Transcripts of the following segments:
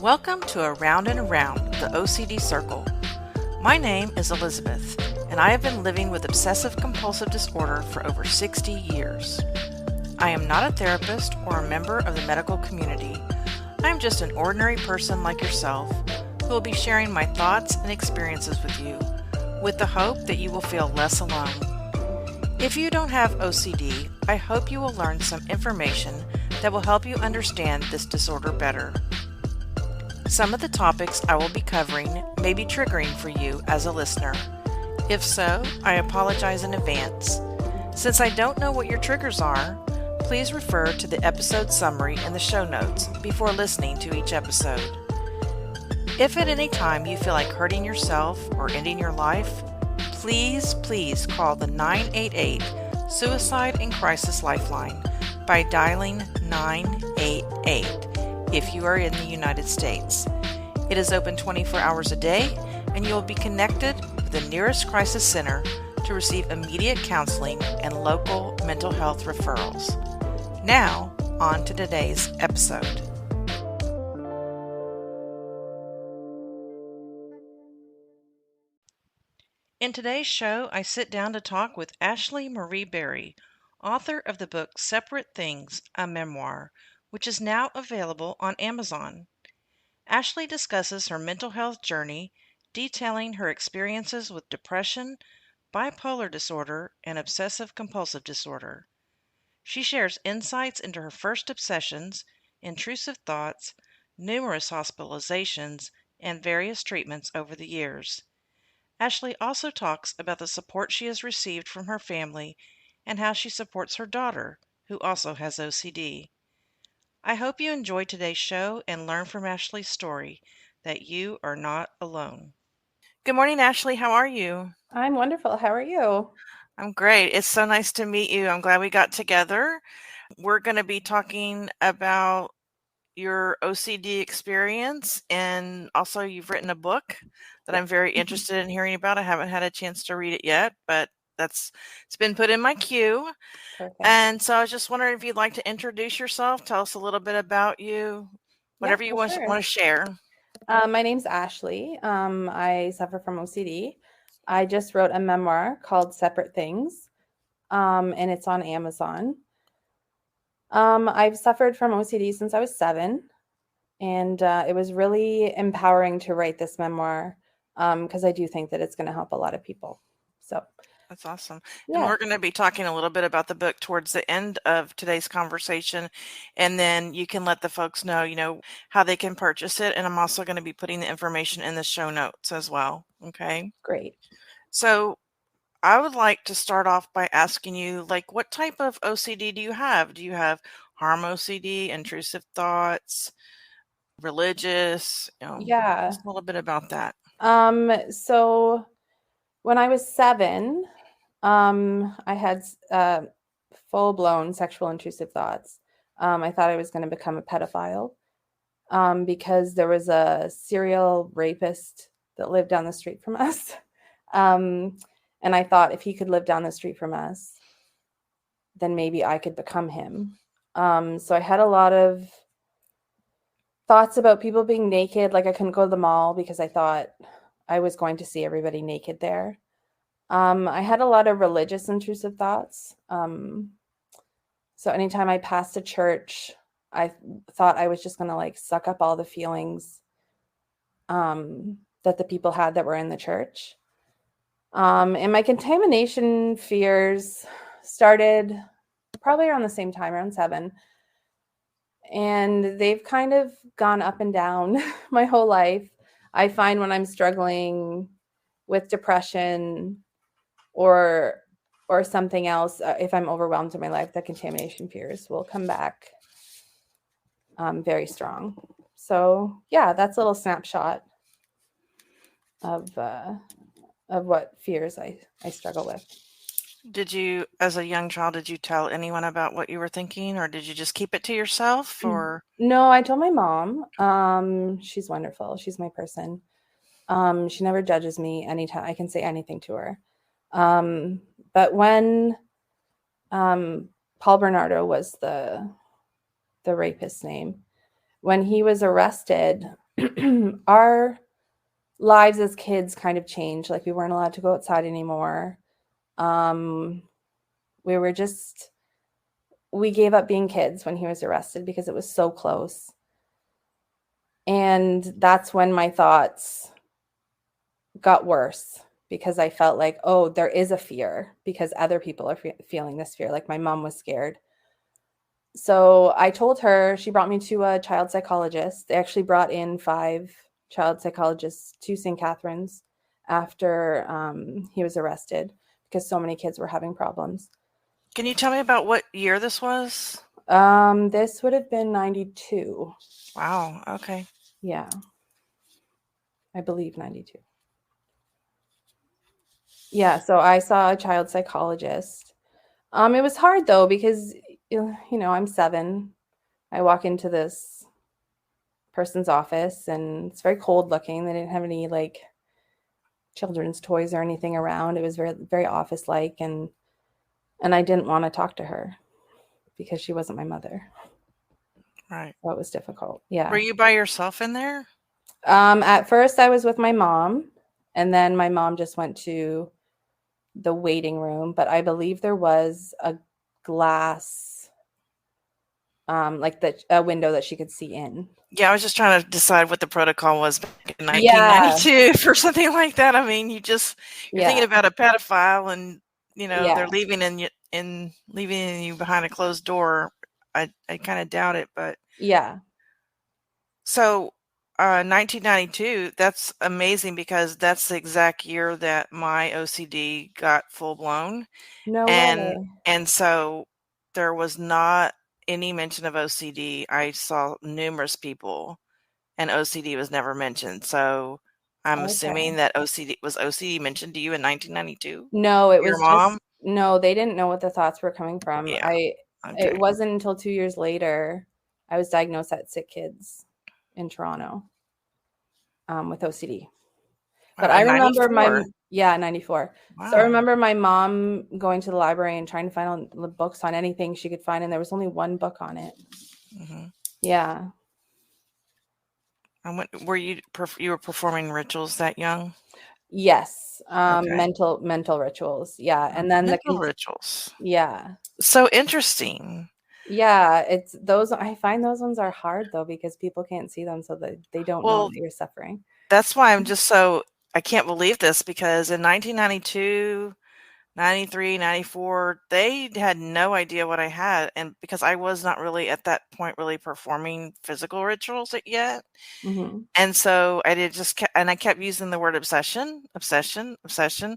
Welcome to Around and Around, the OCD Circle. My name is Elizabeth, and I have been living with obsessive-compulsive disorder for over 60 years. I am not a therapist or a member of the medical community. I am just an ordinary person like yourself who will be sharing my thoughts and experiences with you, with the hope that you will feel less alone. If you don't have OCD, I hope you will learn some information that will help you understand this disorder better. Some of the topics I will be covering may be triggering for you as a listener. If so, I apologize in advance. Since I don't know what your triggers are, please refer to the episode summary in the show notes before listening to each episode. If at any time you feel like hurting yourself or ending your life, please call the 988 Suicide and Crisis Lifeline by dialing 988 if you are in the United States. It is open 24 hours a day, and you will be connected with the nearest crisis center to receive immediate counseling and local mental health referrals. Now, on to today's episode. In today's show, I sit down to talk with Ashley Marie Berry, author of the book Separate Things, a Memoir, which is now available on Amazon. Ashley discusses her mental health journey, detailing her experiences with depression, bipolar disorder, and obsessive-compulsive disorder. She shares insights into her first obsessions, intrusive thoughts, numerous hospitalizations, and various treatments over the years. Ashley also talks about the support she has received from her family and how she supports her daughter, who also has OCD. I hope you enjoyed today's show and learn from Ashley's story that you are not alone. Good morning, Ashley. How are you? I'm wonderful. How are you? I'm great. It's so nice to meet you. I'm glad we got together. We're going to be talking about your OCD experience, and also you've written a book that I'm very interested in hearing about. I haven't had a chance to read it yet, but it's been put in my queue. Perfect. And so I was just wondering if you'd like to introduce yourself, tell us a little bit about you, whatever you want to share. My name's Ashley. I suffer from OCD. I just wrote a memoir called Separate Things, and it's on Amazon. I've suffered from OCD since I was 7, and it was really empowering to write this memoir because I do think that it's going to help a lot of people. So that's awesome. Yeah. And we're going to be talking a little bit about the book towards the end of today's conversation. And then you can let the folks know, how they can purchase it. And I'm also going to be putting the information in the show notes as well. Okay. Great. So I would like to start off by asking you, what type of OCD do you have? Do you have harm OCD, intrusive thoughts, religious? Yeah. Just a little bit about that. So when I was 7, I had full-blown sexual intrusive thoughts. I thought I was going to become a pedophile because there was a serial rapist that lived down the street from us. And I thought if he could live down the street from us, then maybe I could become him. So I had a lot of thoughts about people being naked. Like I couldn't go to the mall because I thought I was going to see everybody naked there. I had a lot of religious intrusive thoughts. So anytime I passed a church, I thought I was just going to suck up all the feelings that the people had that were in the church. And my contamination fears started probably around the same time, around 7. And they've kind of gone up and down my whole life. I find when I'm struggling with depression or something else, if I'm overwhelmed in my life, the contamination fears will come back very strong. So yeah, that's a little snapshot of what fears I struggle with. Did you, as a young child, did you tell anyone about what you were thinking, or did you just keep it to yourself? Or no, I told my mom. She's wonderful. She's my person. She never judges me anytime. I can say anything to her. But when Paul Bernardo was the rapist's name, when he was arrested, our lives as kids kind of changed. Like we weren't allowed to go outside anymore. Um, we were just, we gave up being kids when he was arrested because it was so close. And that's when my thoughts got worse because I felt like, oh, there is a fear because other people are feeling this fear. Like my mom was scared. So I told her, she brought me to a child psychologist. They actually brought in 5 child psychologists to St. Catharines after he was arrested because so many kids were having problems. Can you tell me about what year this was? This would have been 92. Wow. Okay. Yeah, I believe 92. Yeah, so I saw a child psychologist. It was hard though because I'm 7. I walk into this person's office and it's very cold looking. They didn't have any like children's toys or anything around. It was very very office like, and I didn't want to talk to her because she wasn't my mother. Right. So it was difficult. Were Yeah. you by yourself in there? At first I was with my mom, and then my mom just went to the waiting room, but I believe there was a glass, like a window that she could see in. Yeah, I was just trying to decide what the protocol was back in Yeah, 1992 for something like that. I mean, you're yeah, thinking about a pedophile, and yeah, they're leaving you behind a closed door. I kind of doubt it, but yeah. so 1992. That's amazing because that's the exact year that my OCD got full blown. No And way. and so there was not any mention of OCD. I saw numerous people, and OCD was never mentioned. So I'm Okay. assuming that OCD mentioned to you in 1992? No, it Your was mom? just no, they didn't know what the thoughts were coming from. Yeah. It Okay. wasn't until 2 years later I was diagnosed at Sick Kids in Toronto, with OCD. But Wow, I in remember '94. 94. So I Wow. remember my mom going to the library and trying to find on the books on anything she could find, and there was only one book on it. Mhm. Yeah. And what you were performing rituals that young? Yes. Okay. Mental rituals. Yeah. And Okay. then Mental rituals. yeah. So interesting. Yeah, it's those I find those ones are hard though because people can't see them so they don't know Well, that you're suffering. that's why I can't believe this because in 1992, 93, 94, they had no idea what I had, and because I was not really at that point really performing physical rituals yet, Mhm. and so I kept using the word obsession, obsession, obsession,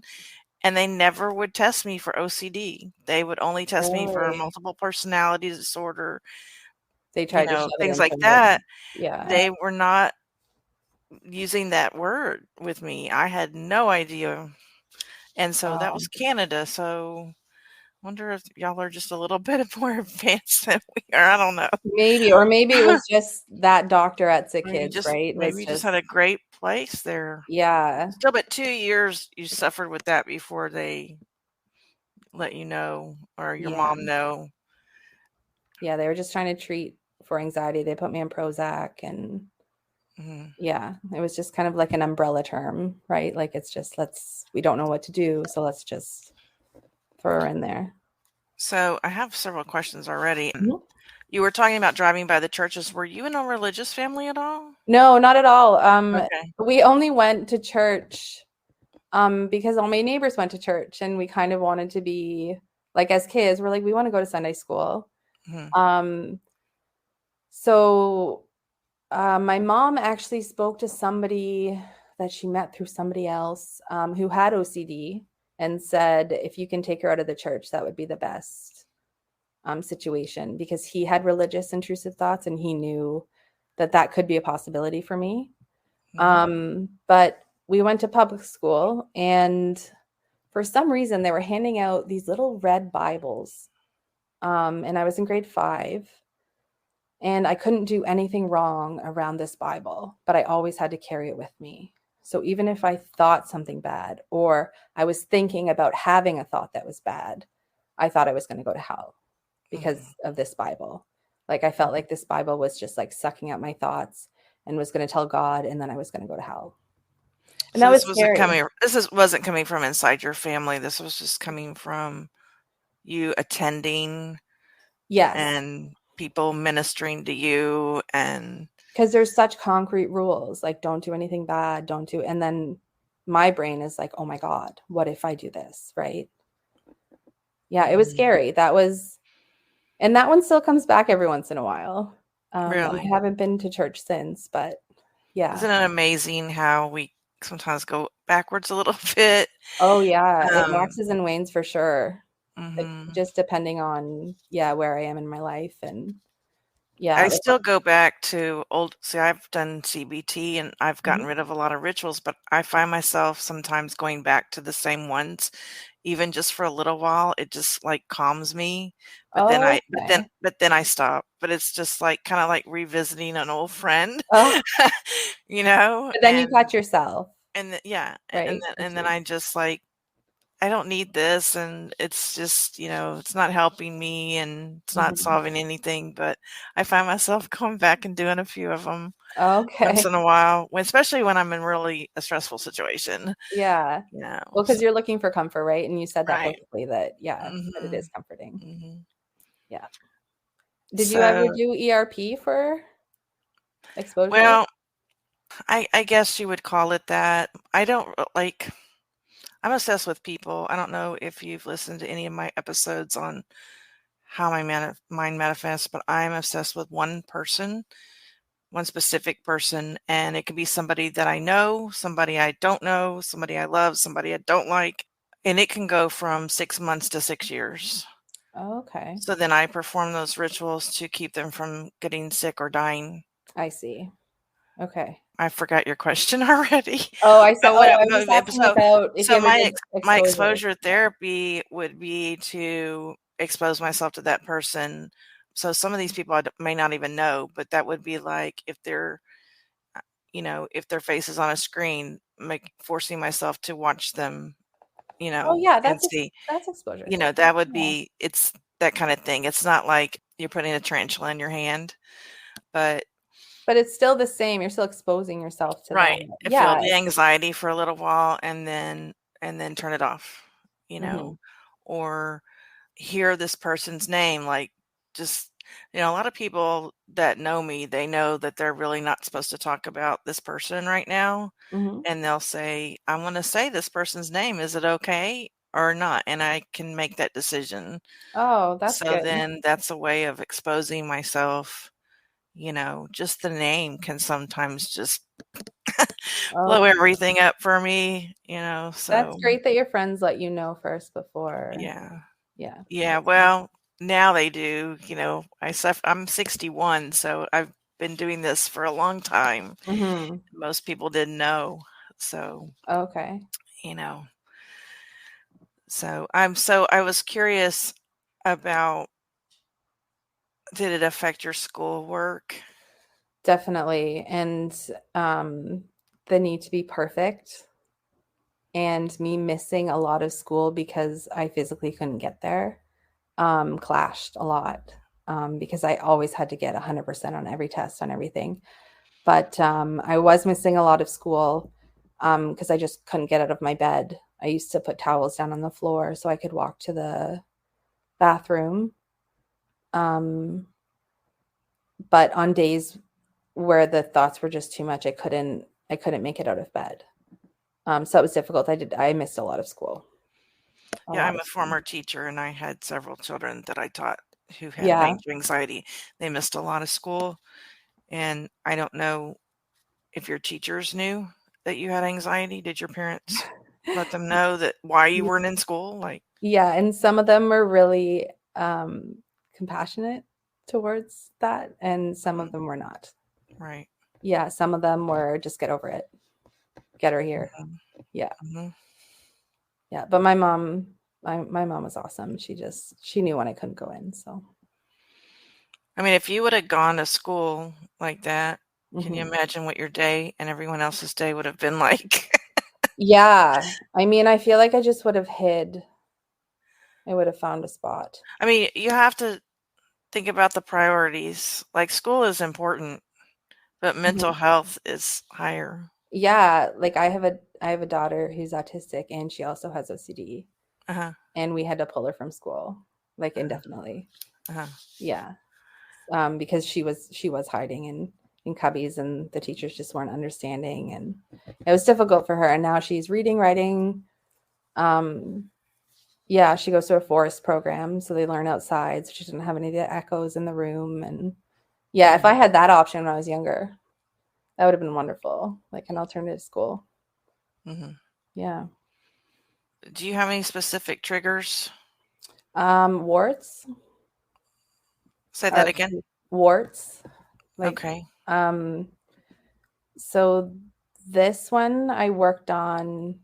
and they never would test me for OCD. They would only test me for Really? multiple personality disorder, They tried to shove it things in like somewhere. that. Yeah. They were not using that word with me. I had no idea, and so that Wow. was Canada, so wonder if y'all are just a little bit more advanced than we are, I don't know. Maybe, or maybe it was just that doctor at Sick Maybe Kids, just right? maybe Was you just had just a great place there. yeah. Still, but 2 years you suffered with that before they let you know or your Yeah. mom know. Yeah, they were just trying to treat for anxiety. They put me on Prozac and Mhm. yeah, it was just kind of like an umbrella term, right? Like it's just we don't know what to do, so let's just throw her in there. So, I have several questions already. Mhm. You were talking about driving by the churches. Were you in a religious family at all? No, not at all. Okay. We only went to church because all my neighbors went to church and we kind of wanted to be like as kids, we're like, we want to go to Sunday school. Mhm. Um, so my mom actually spoke to somebody that she met through somebody else who had OCD and said, if you can take her out of the church, that would be the best situation because he had religious intrusive thoughts and he knew that that could be a possibility for me. Mhm. But we went to public school and for some reason they were handing out these little red Bibles. And I was in grade 5 and I couldn't do anything wrong around this Bible, but I always had to carry it with me. So even if I thought something bad or I was thinking about having a thought that was bad, I thought I was going to go to hell Mhm. because of this Bible. Like I felt like this Bible was just like sucking up my thoughts. and was going to tell God, and then I was going to go to hell. And So that was this wasn't scary. wasn't coming from inside your family. This was just coming from you attending Yes, and people ministering to you and because there's such concrete rules, like don't do anything bad, don't do, and then my brain is like, oh my God, what if I do this, right? Yeah, it was Mhm. scary. And that one still comes back every once in a while. And I Really. haven't been to church since, but yeah. Isn't it amazing how we sometimes go backwards a little bit? Oh yeah, it Um, waxes and wanes for sure. Like mhm. just depending on, yeah, where I am in my life. And yeah, I like, still go back to I've done CBT and I've gotten mhm. rid of a lot of rituals, but I find myself sometimes going back to the same ones, even just for a little while. It just like calms me, Oh, okay. but then I stop. But it's just like kind of like revisiting an old friend, Oh, you know? but then you catch yourself, Yeah, right? and Which then is I just like I don't need this, and it's just, it's not helping me, and it's not mhm. solving anything, but I find myself going back and doing a few of them once Okay. in a while, especially when I'm in really a stressful situation, Yeah. Well, because so you're looking for comfort, right? And you said that right. perfectly that, yeah, that it Mhm, is comforting. mhm. Yeah. Did you ever So, do ERP for exposure? well, I guess you would call it that. I don't like I'm obsessed with people. I don't know if you've listened to any of my episodes on how my mind manifests, but I'm obsessed with one person, one specific person, and it could be somebody that I know, somebody I don't know, somebody I love, somebody I don't like, and it can go from 6 months to 6 years. Okay. So then I perform those rituals to keep them from getting sick or dying. I see. Okay. I forgot your question already. Oh, I said, Oh, oh, yeah, I was just asking about if you so ever did my exposure. exposure Yeah. therapy would be to expose myself to that person. So some of these people may not even know, but that would be like if if their face is on a screen, forcing myself to watch them, Oh, yeah, and see, that's exposure that therapy. would Yeah. be, it's that kind of thing. It's not like you're putting a tarantula in your hand, but But it's still the same. You're still exposing yourself to that. right. I feel Yeah. the anxiety for a little while and then turn it off, Mhm. or hear this person's name, like just, a lot of people that know me, they know that they're really not supposed to talk about this person right now. Mhm. And they'll say, I want to say this person's name. Is it okay or not? And I can make that decision. Oh, that's So good. then that's a way of exposing myself. Just the name can sometimes just blow Oh, everything up for me, that's so great that your friends let you know first before. yeah. Yeah, Yeah, that's nice. well, now they do, I'm 61, so I've been doing this for a long time. Mhm. Most people didn't know. So, Okay. you know, I was curious about, did it affect your schoolwork? Definitely. And the need to be perfect and me missing a lot of school because I physically couldn't get there clashed a lot because I always had to get 100% on every test on everything. But I was missing a lot of school because I just couldn't get out of my bed. I used to put towels down on the floor so I could walk to the bathroom. Um, but on days where the thoughts were just too much, I couldn't make it out of bed. So it was difficult. I missed a lot of school. A Yeah, lot I'm of a school. former teacher and I had several children that I taught who had Yeah. major anxiety. They missed a lot of school, and I don't know if your teachers knew that you had anxiety. Did your parents let them know that why you weren't in school? Like, Yeah, and some of them were really compassionate towards that, and some of mm, them were not. right. Yeah, some of them were just get over it, get her here. Mhm, Yeah, mhm. yeah. But my mom was awesome. She knew when I couldn't go in. So I mean, if you would have gone to school like that, can you mhm. imagine what your day and everyone else's day would have been like? Yeah, I mean, I feel like I just would have hid. I would have found a spot. I mean, you have to think about the priorities. Like, school is important, But mental Mhm. health is higher. Yeah, like I have a daughter who's autistic and she also has OCD, Uh-huh. and we had to pull her from school like Uh-huh. indefinitely. Uh-huh. Yeah. Because she was hiding in cubbies and the teachers just weren't understanding, and it was difficult for her, and now she's reading, writing. um yeah, she goes to a forest program so they learn outside, so she doesn't have any of the echoes in the room. And yeah, if I Mhm. had that option when I was younger, that would have been wonderful, like an alternative school. Mhm. Yeah. Do you have any specific triggers? Warts Say that are again. warts, like, Okay. um so this one I worked on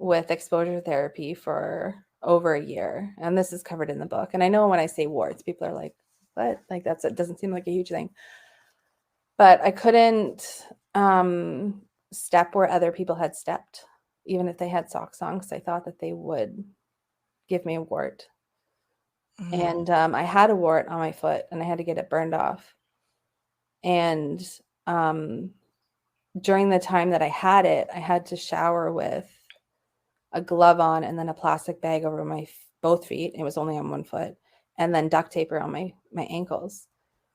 with exposure therapy for over a year, and this is covered in the book. And I know when I say warts, people are like, what? Like, it doesn't seem like a huge thing. But I couldn't step where other people had stepped, even if they had socks on, because I thought that they would give me a wart. Mhm. And I had a wart on my foot and I had to get it burned off. And um, during the time that I had it, I had to shower with a glove on and then a plastic bag over my both feet. It was only on one foot, and then duct tape around my ankles,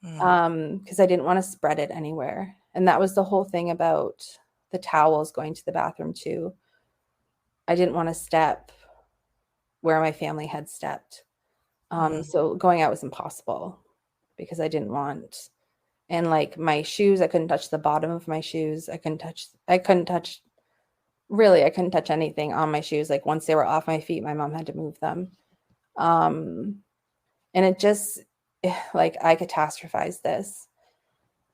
Mhm. because I didn't want to spread it anywhere. And that was the whole thing about the towels going to the bathroom too. I didn't want to step where my family had stepped. Mhm. So going out was impossible because I didn't want. And like my shoes, I couldn't touch the bottom of my shoes. I couldn't touch anything on my shoes. Like once they were off my feet, my mom had to move them. Um, and it just, like, I catastrophized this.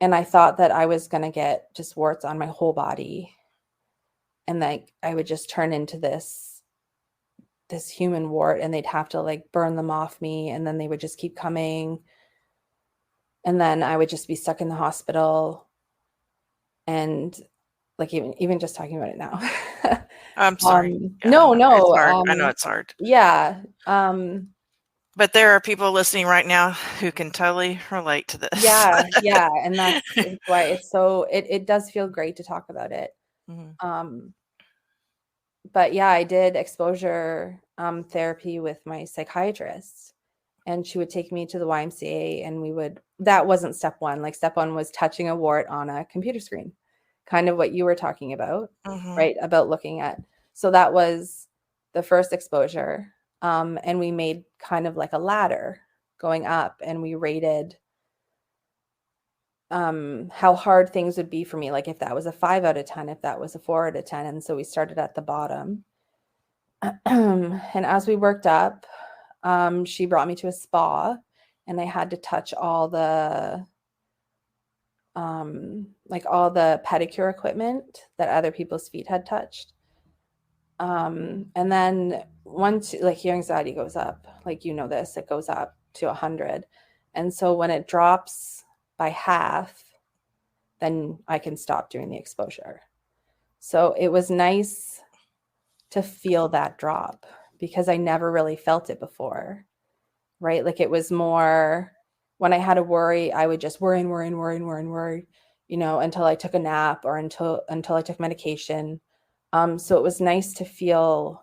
And I thought that I was going to get just warts on my whole body. And like I would just turn into this human wart, and they'd have to like burn them off me, and then they would just keep coming. And then I would just be stuck in the hospital. And like even just talking about it now. I'm sorry. Yeah, No, it's no. hard. I know it's hard. Yeah. But there are people listening right now who can totally relate to this. Yeah, yeah, and it's why it does feel great to talk about it. Mhm. Um, but yeah, I did exposure therapy with my psychiatrist, and she would take me to the YMCA, and that wasn't step one. Like step one was touching a wart on a computer screen, kind of what you were talking about, Mhm. right? About looking at. So that was the first exposure. And we made kind of like a ladder going up, and we rated how hard things would be for me, like if that was a 5 out of 10, if that was a 4 out of 10. And so we started at the bottom. And as we worked up, she brought me to a spa, and I had to touch like all the pedicure equipment that other people's feet had touched. And then once like your anxiety goes up, like this, it goes up to 100. And so when it drops by half, then I can stop doing the exposure. So it was nice to feel that drop because I never really felt it before, right? Like it was more when I had a worry, I would just worry and worry and worry and worry and worry, until I took a nap or until I took medication. So it was nice to feel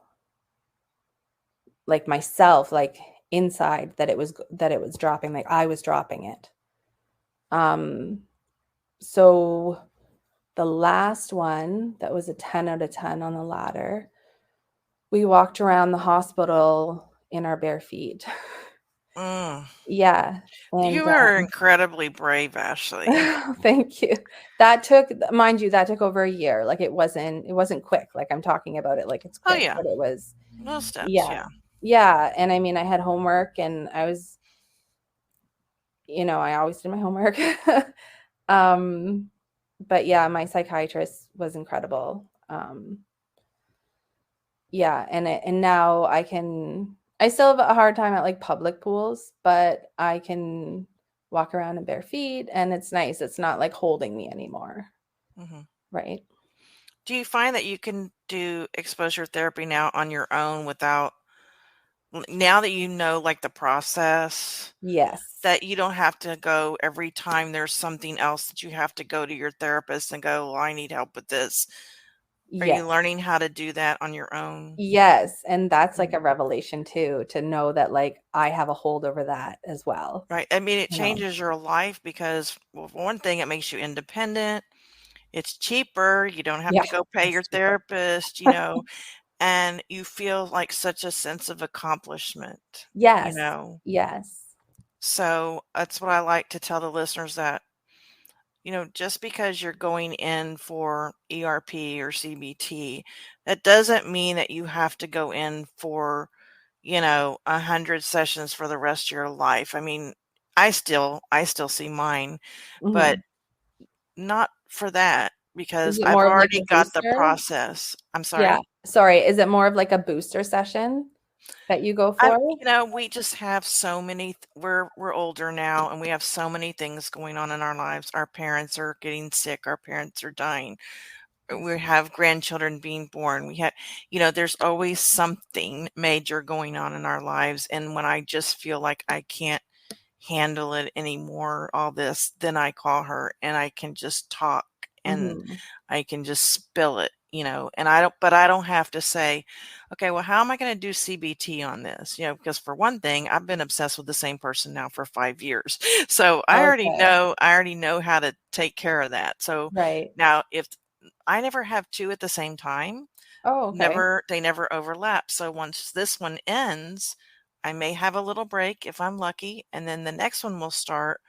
like myself, like inside, that it was dropping, like I was dropping it. Um, so the last one that was a 10 out of 10 on the ladder, we walked around the hospital in our bare feet. Mm. Yeah. And You are incredibly brave, Ashley. thank you. That took, mind you, that took over a year. Like it wasn't quick. Like I'm talking about it like it's Oh, quick, yeah. but it was, Little steps, yeah. yeah. Yeah. And I mean, I had homework, and I always did my homework. um, but yeah, my psychiatrist was incredible. Yeah, and now I still have a hard time at like public pools, but I can walk around in bare feet, and it's nice. It's not like holding me anymore, Mhm. right? Do you find that you can do exposure therapy now on your own without now that you know, like, the process, Yes. that you don't have to go every time there's something else that you have to go to your therapist and go, "Well, I need help with this." Are you Yes. learning how to do that on your own? Yes, and that's like Mm. a revelation too, to know that like I have a hold over that as well, Right. I mean, it you know. changes your life because, well, for one thing, it makes you independent. It's cheaper. You don't have Yeah, to go pay it's your cheaper. therapist, and you feel like such a sense of accomplishment, you Yes. know. Yes. So that's what I like to tell the listeners that, just because you're going in for ERP or CBT, that doesn't mean that you have to go in for, 100 sessions for the rest of your life. I mean, I still see mine, but Mhm. not for that Is because it I've more of like already a got the booster? process. I'm Yeah. sorry? Sorry, is it more of like a booster session that you go I for? we just have so many we're older now and we have so many things going on in our lives. Our parents are getting sick, our parents are dying. We have grandchildren being born. There's always something major going on in our lives, and when I just feel like I can't handle it anymore, all this, then I call her and I can just talk and Mhm. I can just spill it, and I don't have to say, okay, well, how am I going to do CBT on this? Because for one thing, I've been obsessed with the same person now for 5 years. So Okay. I already know how to take care of that. So Right. now if I never have two at the same time, Oh, okay. they never overlap. So once this one ends, I may have a little break if I'm lucky, and then the next one will start.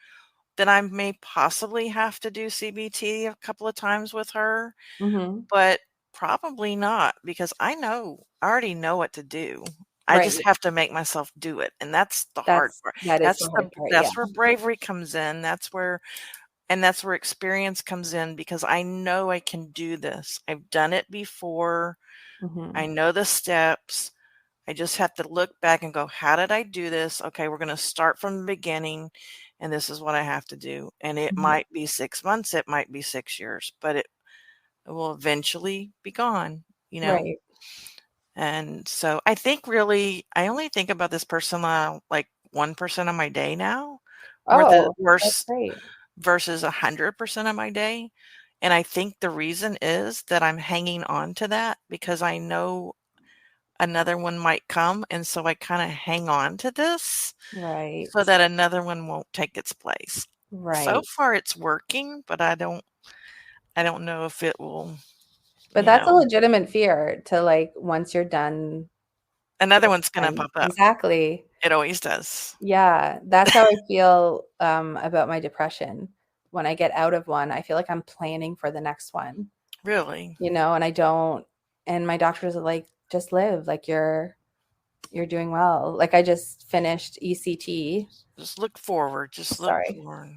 Then I may possibly have to do CBT a couple of times with her, Mhm. but probably not because I already know what to do. I just Right. have to make myself do it, and that's the hard part. That is the hard part, yeah. That's where bravery comes in. That's where experience comes in because I know I can do this. I've done it before. I Mhm. know the steps. I just have to look back and go, how did I do this? Okay, we're going to start from the beginning, and this is what I have to do. And it Mhm. might be 6 months, it might be 6 years, but it will eventually be gone, you know? Right. And so I think really, I only think about this person like 1% of my day now, Oh, that's worse great. versus 100% of my day. And I think the reason is that I'm hanging on to that because I know another one might come, and so I kinda hang on to this so Right. that another one won't take its place. So Right. far it's working, but I don't know if it will, But you that's a know legitimate fear to, like, once you're done another with one's gonna one. pop up. Exactly. It always does. Yeah, that's how I feel, about my depression. When I get out of one, I feel like I'm planning for the next one, Really. and I don't, and my doctors are like, "Just live, like, you're doing well." Like, I just finished ECT. Just look forward, just look Sorry. forward.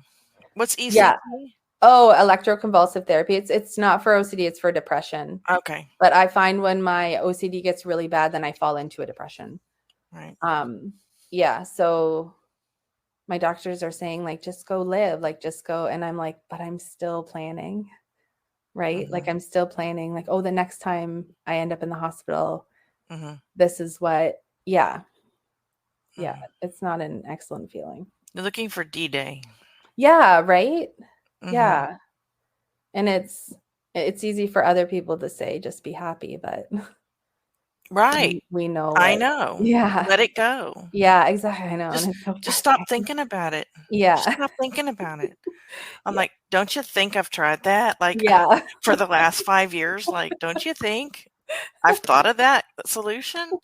What's Yeah. ECT? Oh, electroconvulsive therapy. It's not for OCD, it's for depression. Okay, But I find when my OCD gets really bad, then I fall into a depression. right. Um, yeah, so my doctors are saying, like, "Just go live, like, just go," and I'm like, "But I'm still planning," right? Like, Mhm, I'm still planning, like, "Oh, the next time I end up in the hospital, mhm, this is what." Yeah, mhm. it's not an excellent feeling. You're looking for D-Day. Yeah, right? Mhm. Yeah, and it's easy for other people to say, "Just be happy," but Right. we know I what. know. Yeah. Let it go. Yeah, exactly, I know, and Just it's so just stop frustrating. thinking about it. Just Yeah. stop thinking about it. I'm Yeah. like, "Don't you think I've tried that?" Like, Yeah. for the last 5 years, like, "Don't you think I've thought of that solution?"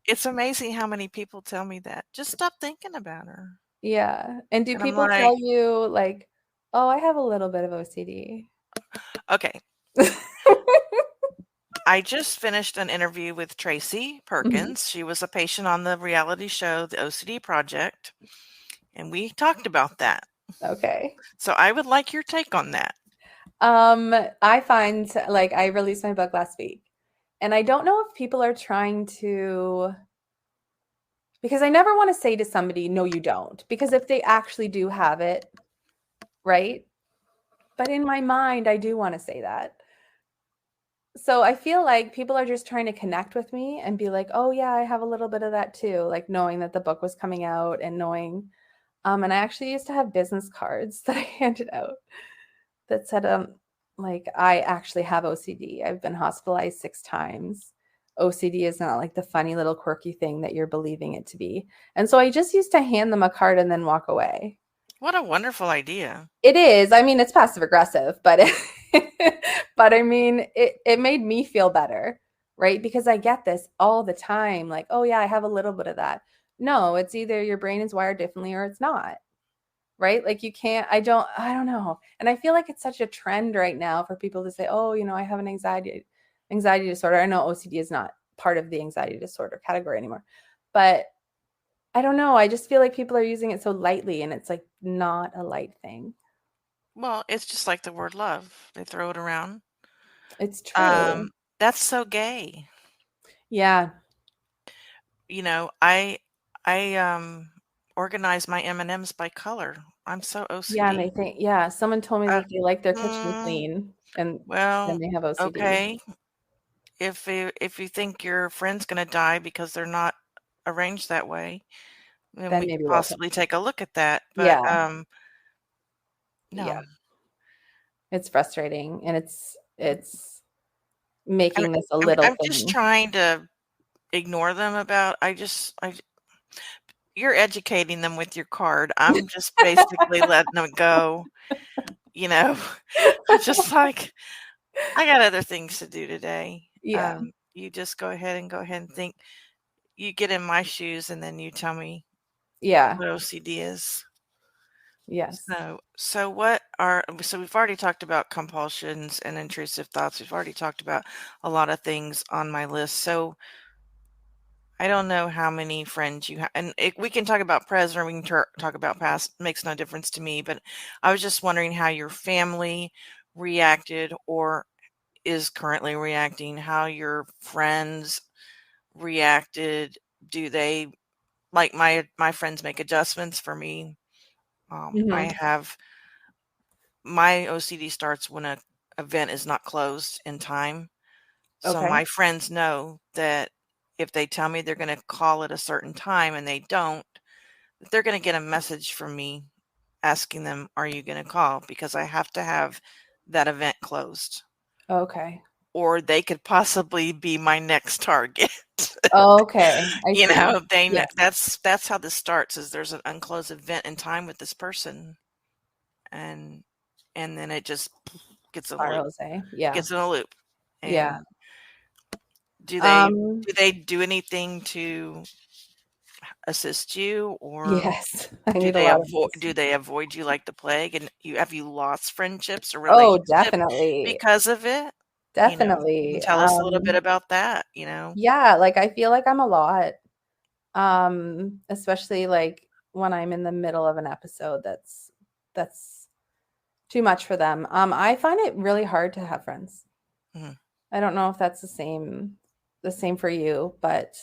It's amazing how many people tell me that. "Just stop thinking about her." Yeah, and do And I'm people like, tell you, like, "Oh, I have a little bit of OCD?" "Okay." I just finished an interview with Tracy Mhm. Perkins. She was a patient on the reality show, The OCD Project, and we talked about that. Okay. So I would like your take on that. I find, like, I released my book last week, and I don't know if people are trying to, because I never wanna say to somebody, "No, you don't," because if they actually do have it, right? But in my mind, I do wanna say that. So I feel like people are just trying to connect with me and be like, oh yeah, I have a little bit of that too. Like knowing that the book was coming out and knowing, and I actually used to have business cards that I handed out that said, like I actually have OCD. I've been hospitalized 6 times. OCD is not like the funny little quirky thing that you're believing it to be. And so I just used to hand them a card and then walk away. What a wonderful idea. It is. I mean, it's passive aggressive, but but I mean, it made me feel better, right? Because I get this all the time, like, oh yeah, I have a little bit of that. No, it's either your brain is wired differently or it's not, right? Like you can't, I don't know. And I feel like it's such a trend right now for people to say, oh, I have an anxiety disorder. I know OCD is not part of the anxiety disorder category anymore, but I don't know. I just feel like people are using it so lightly and it's like not a light thing. Well, it's just like the word love. They throw it around. It's true. Um, that's so gay. Yeah. I organize my M&Ms by color. I'm so Yeah, and they OCD. think someone told me Uh, that they like their kitchen mm, clean and then well, they have OCD. okay. If you think your friend's gonna die because they're not arranged that way, then Then we could maybe we'll talk. possibly take a look at that. But Yeah. no. Yeah. It's frustrating and it's And making this a I'm little I'm just thing. trying to ignore them about I you're educating them with your card. I'm just basically letting them go, you know? I'm just like, "I got other things to do today." Yeah. You just go ahead and think you get in my shoes, and then you tell me Yeah. what OCD is. Yes. So we've already talked about compulsions and intrusive thoughts. We've already talked about a lot of things on my list. So I don't know how many friends you have, and we can talk about present or we can talk about past. Makes no difference to me. But I was just wondering how your family reacted or is currently reacting, how your friends reacted. Do they like my friends make adjustments for me? I Mhm. have my OCD starts when a event is not closed in time. So Okay. my friends know that if they tell me they're going to call at a certain time and they don't, they're going to get a message from me asking them, "Are you going to call?" Because I have to have that event closed, Okay. or they could possibly be my next target. Okay. I see. They know Yes. that's how this starts. Is there's an unclosed event in time with this person, and then it just gets in a loop, Spirals, eh? Yeah. gets in a loop, Yeah. and Do they Um, do they do anything to assist you, or yes. I need a lot of do assistance. they avoid you like the plague? And you lost friendships or Oh, relationships definitely. because of it? You can Definitely. tell us a little bit about that. Yeah, like I feel like I'm a lot. Especially like when I'm in the middle of an episode that's too much for them. I find it really hard to have friends. Mhm. I don't know if that's the same for you, but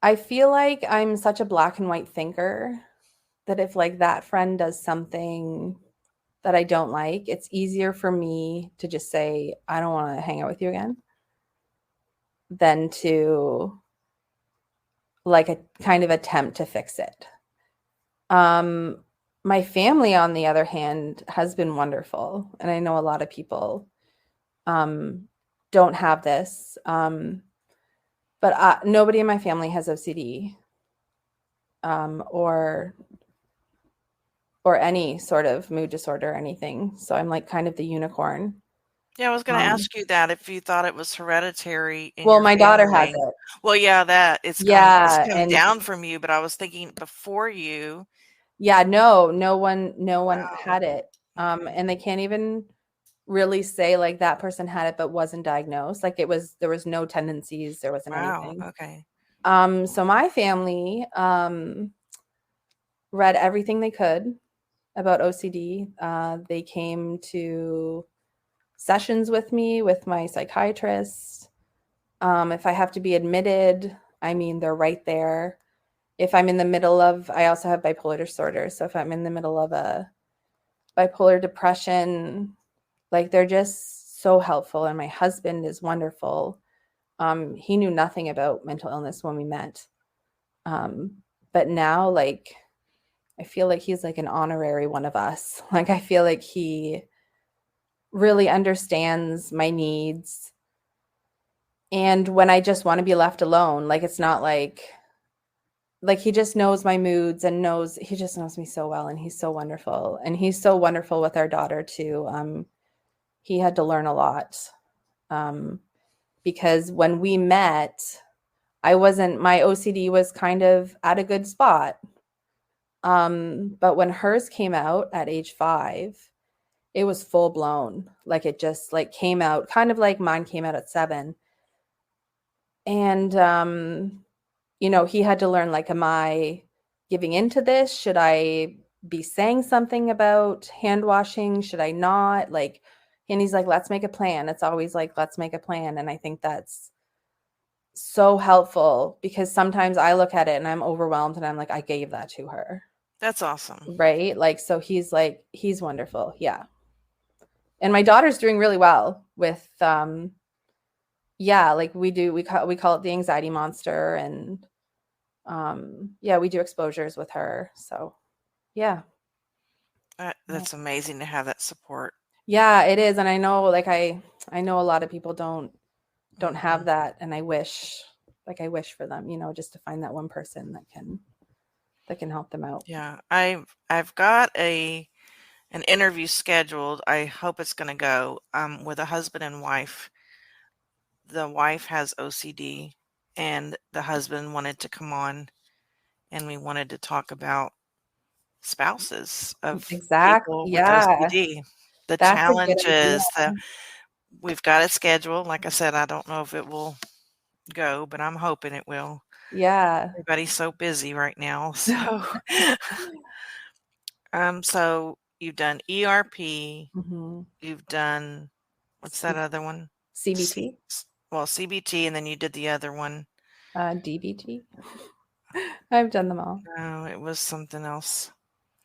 I feel like I'm such a black and white thinker that if like that friend does something that I don't like, it's easier for me to just say I don't want to hang out with you again than to like a kind of attempt to fix it. Um, my family, on the other hand, has been wonderful, and I know a lot of people um, don't have this. But nobody in my family has OCD or any sort of mood disorder or anything. So I'm like kind of the unicorn. Yeah, I was gonna Um, ask you that if you thought it was hereditary in well, your my daughter has family. it. Well, yeah, that it's Yeah, come and down from you, but I was thinking before you. yeah, no one Wow. had it. Okay. And they can't even really say like that person had it but wasn't diagnosed. Like there was no tendencies, there wasn't Wow. anything. Okay. So my family read everything they could about OCD. They came to sessions with me with my psychiatrist. If I have to be admitted, I mean, they're right there. If I'm in the middle of, I also have bipolar disorder. So if I'm in the middle of a bipolar depression, like they're just so helpful. And my husband is wonderful. He knew nothing about mental illness when we met. But now, like, I feel like he's like an honorary one of us. Like, I feel like he really understands my needs. And when I just want to be left alone, like, it's not like he just knows my moods and he just knows me so well, and he's so wonderful. And he's so wonderful with our daughter too. He had to learn a lot. Because when we met, my OCD was kind of at a good spot. But when hers came out at age 5, it was full blown. Like, it just like came out kind of like mine came out at 7. And, he had to learn, like, am I giving into this? Should I be saying something about hand washing? Should I not? Like, and he's like, let's make a plan. It's always like, let's make a plan. And I think that's so helpful, because sometimes I look at it and I'm overwhelmed and I'm like, I gave that to her. That's awesome. Right? Like, so he's wonderful. Yeah. And my daughter's doing really well with, like we call it the anxiety monster. And, we do exposures with her. So yeah. That's amazing to have that support. Yeah, it is. And I know, like, I know a lot of people don't have that. And I wish for them, just to find that one person that can help them out. Yeah. I've got an interview scheduled. I hope it's going to go, with a husband and wife. The wife has OCD and the husband wanted to come on, and we wanted to talk about spouses of people with OCD. The challenges that we've got it scheduled. Like I said, I don't know if it will go, but I'm hoping it will. Yeah. Everybody's so busy right now. So, so you've done ERP, you've done, what's that other one? CBT. CBT, and then you did the other one. DBT. I've done them all. No, it was something else.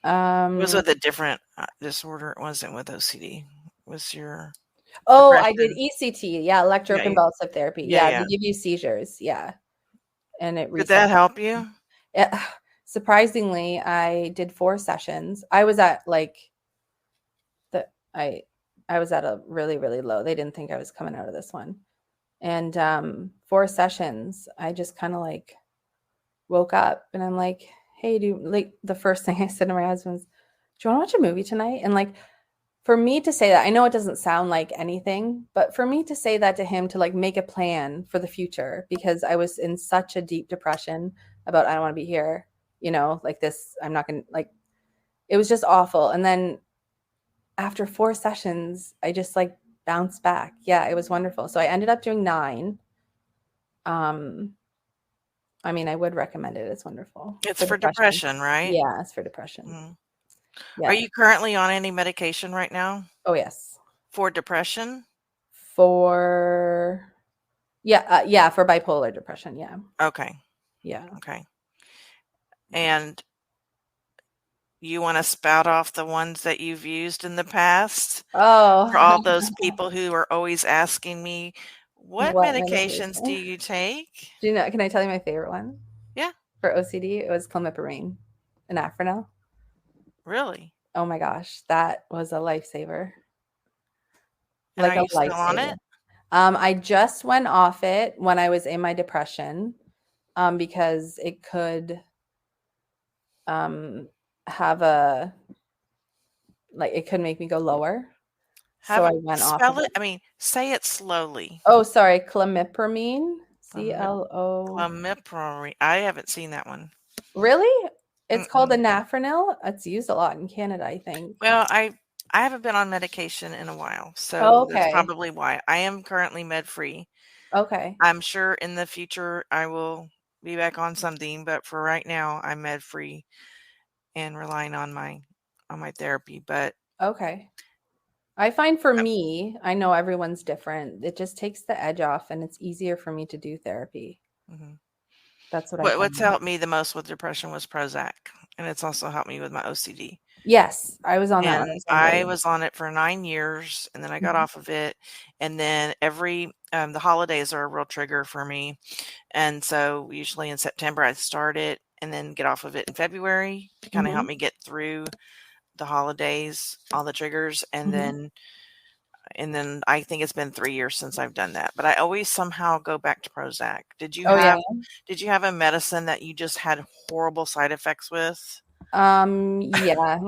It was with a different disorder. It wasn't with OCD. It was your depression. I did ECT. Yeah, electroconvulsive therapy. Yeah, they give you seizures. Yeah. And it did that help you? Surprisingly, I did 4 sessions. I was at I was at a really, really low. They didn't think I was coming out of this one. And 4 sessions, I just kind of like woke up and I'm like, hey, the first thing I said to my husband was, do you want to watch a movie tonight? And like, for me to say that, I know it doesn't sound like anything, but for me to say that to him, to like make a plan for the future, because I was in such a deep depression about, I don't want to be here, like this, I'm not going to, like, it was just awful. And then after 4 sessions, I just like bounced back. Yeah, it was wonderful. So I ended up doing 9. I mean, I would recommend it. It's wonderful. It's for depression, right? Yeah, it's for depression. Yeah. Are you currently on any medication right now? Oh, yes. For depression? For bipolar depression. Yeah. Okay. Yeah. Okay. And you want to spout off the ones that you've used in the past? Oh. For all those people who are always asking me, what medications do you take? Can I tell you my favorite one? Yeah. For OCD, it was clomipirene and Afrinil. Really? Oh my gosh, that was a lifesaver. And like, are you still on it? I just went off it when I was in my depression, because it could it could make me go lower. So I went off. Spell it. I mean, say it slowly. Oh, sorry. Clomipramine. CLO. Clomipramine. I haven't seen that one. Really? It's called Anafranil. It's used a lot in Canada, I think. Well, I haven't been on medication in a while, so that's probably why. I am currently med-free. Okay. I'm sure in the future I will be back on something, but for right now I'm med-free and relying on my therapy. But okay. I find for me, I know everyone's different. It just takes the edge off, and it's easier for me to do therapy. Mm-hmm. That's what's helped me the most with depression was Prozac, and it's also helped me with my OCD. Yes, I was on that when I And was I younger. was on it for 9 years, and then I got Mhm. off of it, and then the holidays are a real trigger for me, and so usually in September, I start it and then get off of it in February to kinda help Mhm. me get through the holidays, all the triggers, Mhm. and then I think it's been 3 years since I've done that, but I always somehow go back to Prozac. Oh, yeah. Did you have a medicine that you just had horrible side effects with? Yeah,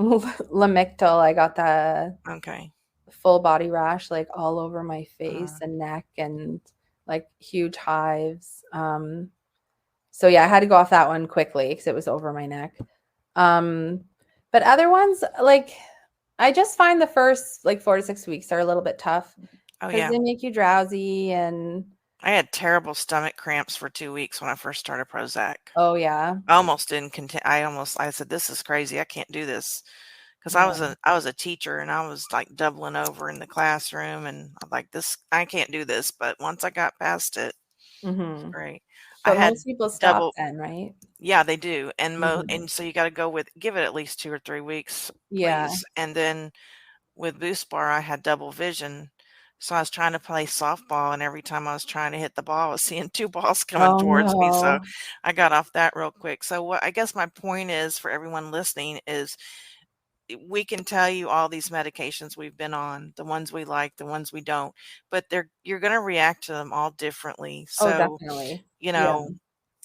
Lamictal, I got the Okay. full body rash, like, all over my face Uh, and neck and, like, huge hives. So, yeah, I had to go off that one quickly because it was over my neck. Um, but other ones, like, I just find the first, like, 4 to 6 weeks are a little bit tough oh, because yeah. they make you drowsy and I had terrible stomach cramps for 2 weeks when I first started Prozac. oh, yeah. I almost didn't conti I said, "This is crazy, I can't do this," 'cause Yeah. I was a teacher, and I was, like, doubling over in the classroom, and I'm like, "This I can't do this," but once I got past it, it's Mhm. great. I But most had people stop double then, right? Yeah, they do, Mhm. and so you gotta give it at least 2 or 3 weeks, Yeah. please, and then with Boost Bar, I had double vision, so I was trying to play softball, and every time I was trying to hit the ball, I was seeing 2 balls coming Oh, towards me, so no. I got off that real quick. So what I guess my point is for everyone listening is we can tell you all these medications we've been on, the ones we like, the ones we don't, but you're gonna react to them all differently. Oh, So, definitely. you Yeah, know,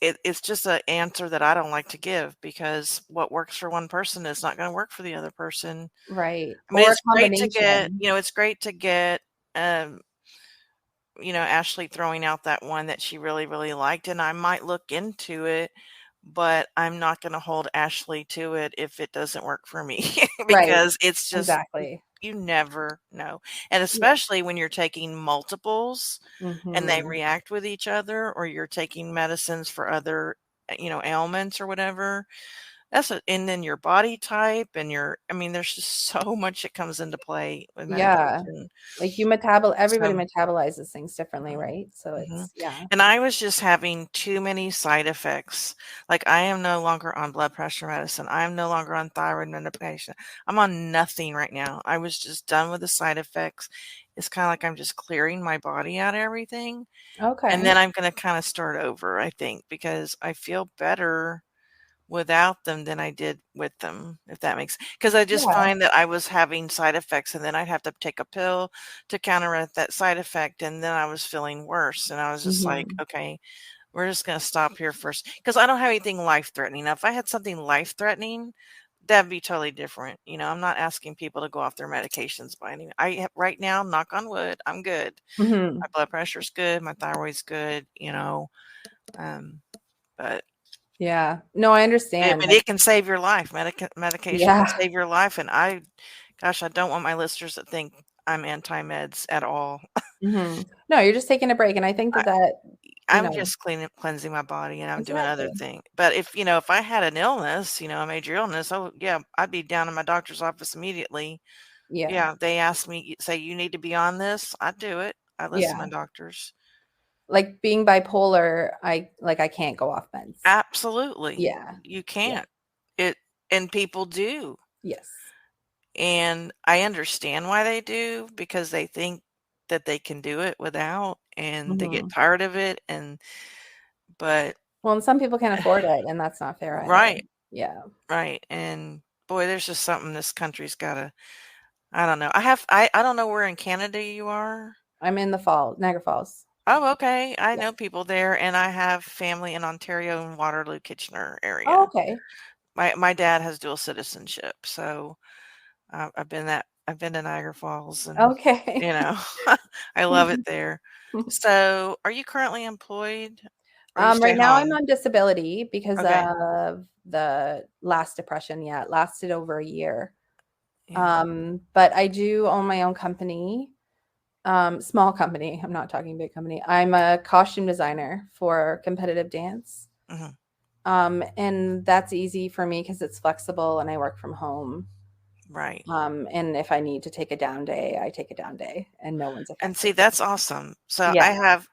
it's just an answer that I don't like to give because what works for one person is not gonna work for the other person. right. I mean, Or a combination. it's great to get, um, Ashley throwing out that one that she really, really liked, and I might look into it, but I'm not gonna hold Ashley to it if it doesn't work for me Right. because it's just Exactly. you never know, and Yeah. especially when you're taking multiples and they Mhm. react with each other or you're taking medicines for other, ailments or whatever. And then your body type and I mean, there's just so much that comes into play with Yeah. medication. Like, everybody So metabolizes things differently, mhm, right? So mhm. it's yeah. And I was just having too many side effects. Like, I am no longer on blood pressure medicine. I am no longer on thyroid medication. I'm on nothing right now. I was just done with the side effects. It's kinda like I'm just clearing my body out of everything, and Okay. then I'm gonna kinda start over, I think, because I feel better without them than I did with them, if that makes, because I just Yeah. find that I was having side effects, and then I'd have to take a pill to counteract that side effect, and then I was feeling worse, and I was just like, Mhm. "Okay, we're just gonna stop here first because I don't have anything life-threatening. Now, if I had something life-threatening, that'd be totally different, I'm not asking people to go off their medications by any right now, knock on wood, I'm good. Mhm. My blood pressure's good, my thyroid's good, um, but Yeah. No, I understand, But like it can save your life. Medication can yeah. save your life, and gosh, I don't want my listeners to think I'm anti-meds at all. Mhm. No, you're just taking a break, and I think I that, you I'm know just cleansing my body, and I'm doing other exactly. things. But if I had an illness, a major illness, oh, yeah, I'd be down in my doctor's office immediately. Yeah. Yeah, they ask me, say, "You need to be on this," I do it. I listen Yeah. to my doctors. Like, being bipolar, I can't go off meds. Absolutely. Yeah. You Yeah. can't. It and people do. Yes. And I understand why they do because they think that they can do it without and they get Mhm. tired of it but Well, and some people can't afford it, and that's not fair either. right, Yeah. right. And boy, there's just something this country's gotta I don't know. I don't know where in Canada you are. I'm in the fall Niagara Falls. Oh, okay. I Yeah. know people there and I have family in Ontario and Waterloo, Kitchener Oh, area. okay. My dad has dual citizenship, so I've been to Niagara Falls and, Okay. you know, I love it there. So, are you currently employed or you stay Right now I'm home? on disability because Okay. of the last depression. Yeah, it lasted over a year. Yeah. But I do own my own company, small company. I'm not talking big company. I'm a costume designer for competitive dance. Mhm. And that's easy for me because it's flexible and I work from home. Right. And if I need to take a down day, I take a down day and no one's And see, affected. that's awesome. So, Yeah. I have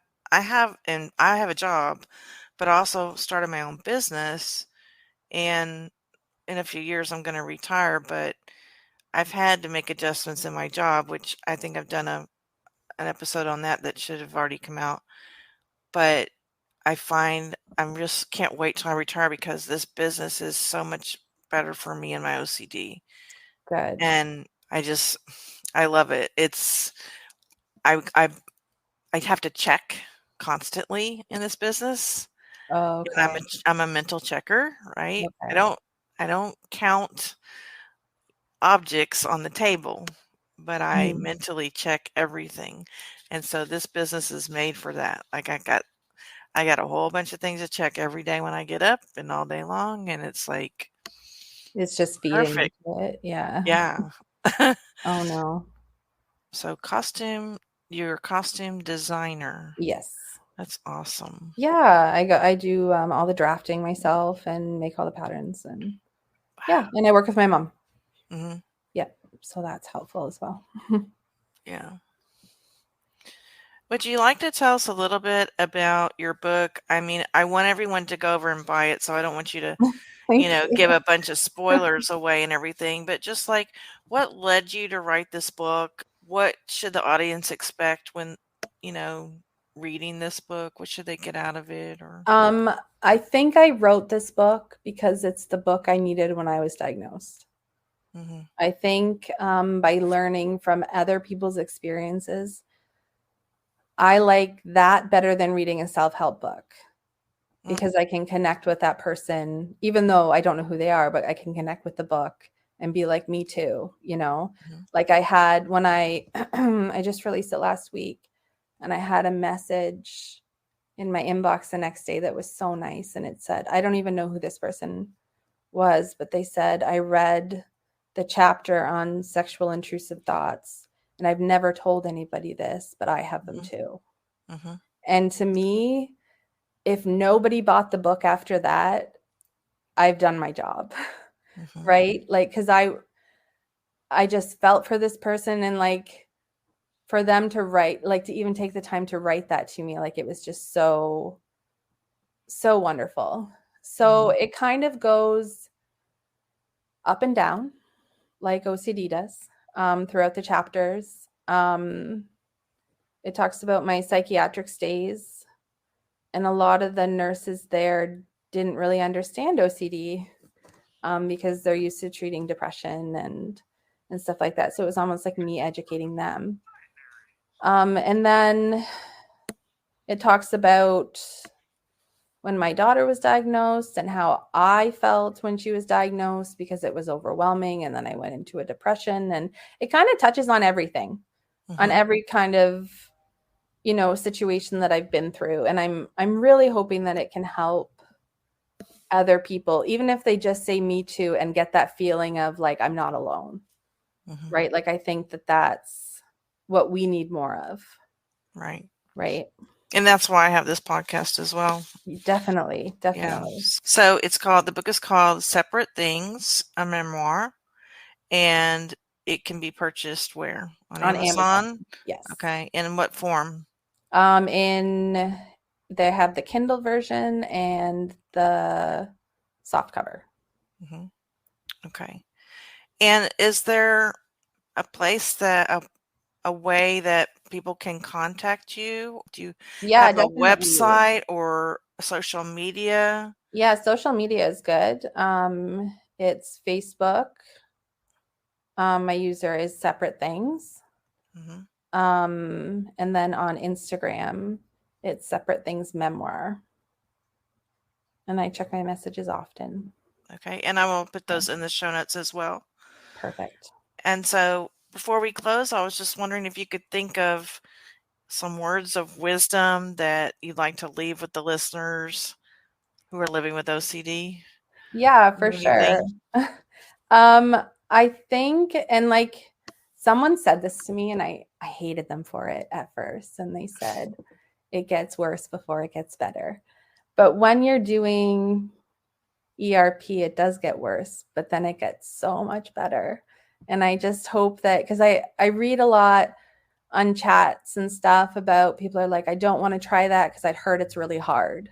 a job, but I also started my own business, and in a few years I'm going to retire, but I've had to make adjustments in my job, which I think I've done an episode on that should have already come out. But I find I'm just can't wait till I retire because this business is so much better for me and my OCD. Good. And I love it. I I have to check constantly in this business. And Okay. I'm a mental checker, right? Okay. I don't count objects on the table, but I Mhm. mentally check everything. And so this business is made for that. Like I got a whole bunch of things to check every day when I get up and all day long, and it's like It's just feeding perfect. into it. Yeah. Yeah. Oh no. So you're a costume designer. Yes. That's awesome. Yeah, I do all the drafting myself and make all the patterns, and yeah, and I work with my mom. Mhm. Yeah, so that's helpful as well. Yeah. Would you like to tell us a little bit about your book? I mean, I want everyone to go over and buy it, so I don't want you to, Thank you. give a bunch of spoilers away and everything, but just like what led you to write this book? What should the audience expect when, you know, reading this book? What should they get out of it or Um, I think I wrote this book because it's the book I needed when I was diagnosed. Mhm. I think by learning from other people's experiences, I like that better than reading a self-help book Mm, because I can connect with that person, even though I don't know who they are, but I can connect with the book and be like, me too, you know? mhm, Like I had when I I just released it last week, and I had a message in my inbox the next day that was so nice, and it said, I don't even know who this person was, but they said, I read the chapter on sexual intrusive thoughts, and I've never told anybody this, but I have them mhm, too. mhm, And to me, if nobody bought the book after that, I've done my job. mhm, Right? Like cuz I just felt for this person, and like for them to write, like to even take the time to write that to me, like it was just so wonderful. So mhm, it kind of goes up and down like OCD does, throughout the chapters. It talks about my psychiatric stays, and a lot of the nurses there didn't really understand OCD, because they're used to treating depression and stuff like that. So it was almost like me educating them. And then it talks about when my daughter was diagnosed and how I felt when she was diagnosed because it was overwhelming. And then I went into a depression, and it kind of touches on everything, on mhm. every kind of, situation that I've been through. And I'm really hoping that it can help other people, even if they just say me too and get that feeling of like, I'm not alone. Mhm. Right? Like I think that that's what we need more of. Right. Right? And that's why I have this podcast as well. Definitely, Yeah. definitely. So the book is called Separate Things, a Memoir, and it can be purchased where? On On Amazon. Amazon? Yes. Okay. And in what form? In They have the Kindle version and the soft cover. Mhm. Okay. And is there a place a way that people can contact you? Do you Yeah, have a definitely. website or social media? Yeah, social media is good. It's Facebook. My user is Separate Things. Mhm. And then on Instagram, it's Separate Things Memoir. And I check my messages often. Okay. And I will put So those in the show notes as well. perfect. And so before we close, I was just wondering if you could think of some words of wisdom that you'd like to leave with the listeners who are living with OCD. Yeah, for sure. Anything? um, I think, and like someone said this to me, and I hated them for it at first, and they said it gets worse before it gets better. But when you're doing ERP, it does get worse, but then it gets so much better. And I just hope that, because I read a lot on chats and stuff about people are like, I don't want to try that because I'd heard it's really hard.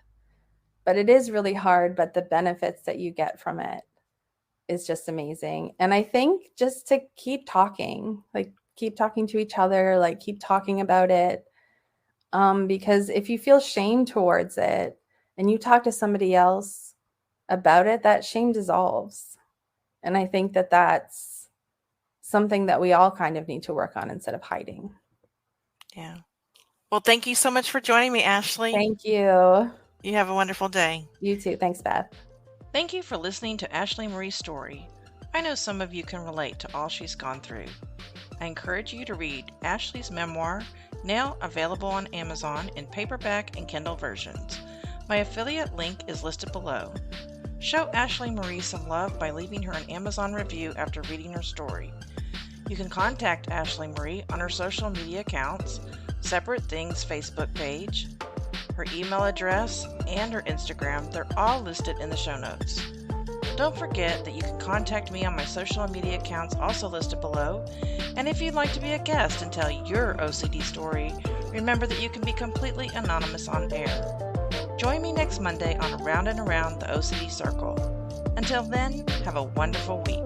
But it is really hard, but the benefits that you get from it is just amazing. And I think just to keep talking, like keep talking to each other, like keep talking about it. Because if you feel shame towards it and you talk to somebody else about it, that shame dissolves. And I think that that's something that we all kind of need to work on instead of hiding. Yeah. Well, thank you so much for joining me, Ashley. Thank you. You have a wonderful day. You too. Thanks, Beth. Thank you for listening to Ashley Marie's story. I know some of you can relate to all she's gone through. I encourage you to read Ashley's memoir, now available on Amazon in paperback and Kindle versions. My affiliate link is listed below. Show Ashley Marie some love by leaving her an Amazon review after reading her story. You can contact Ashley Marie on her social media accounts, Separate Things Facebook page, her email address, and her Instagram. They're all listed in the show notes. Don't forget that you can contact me on my social media accounts also listed below. And if you'd like to be a guest and tell your OCD story, remember that you can be completely anonymous on air. Join me next Monday on Around and Around the OCD Circle. Until then, have a wonderful week.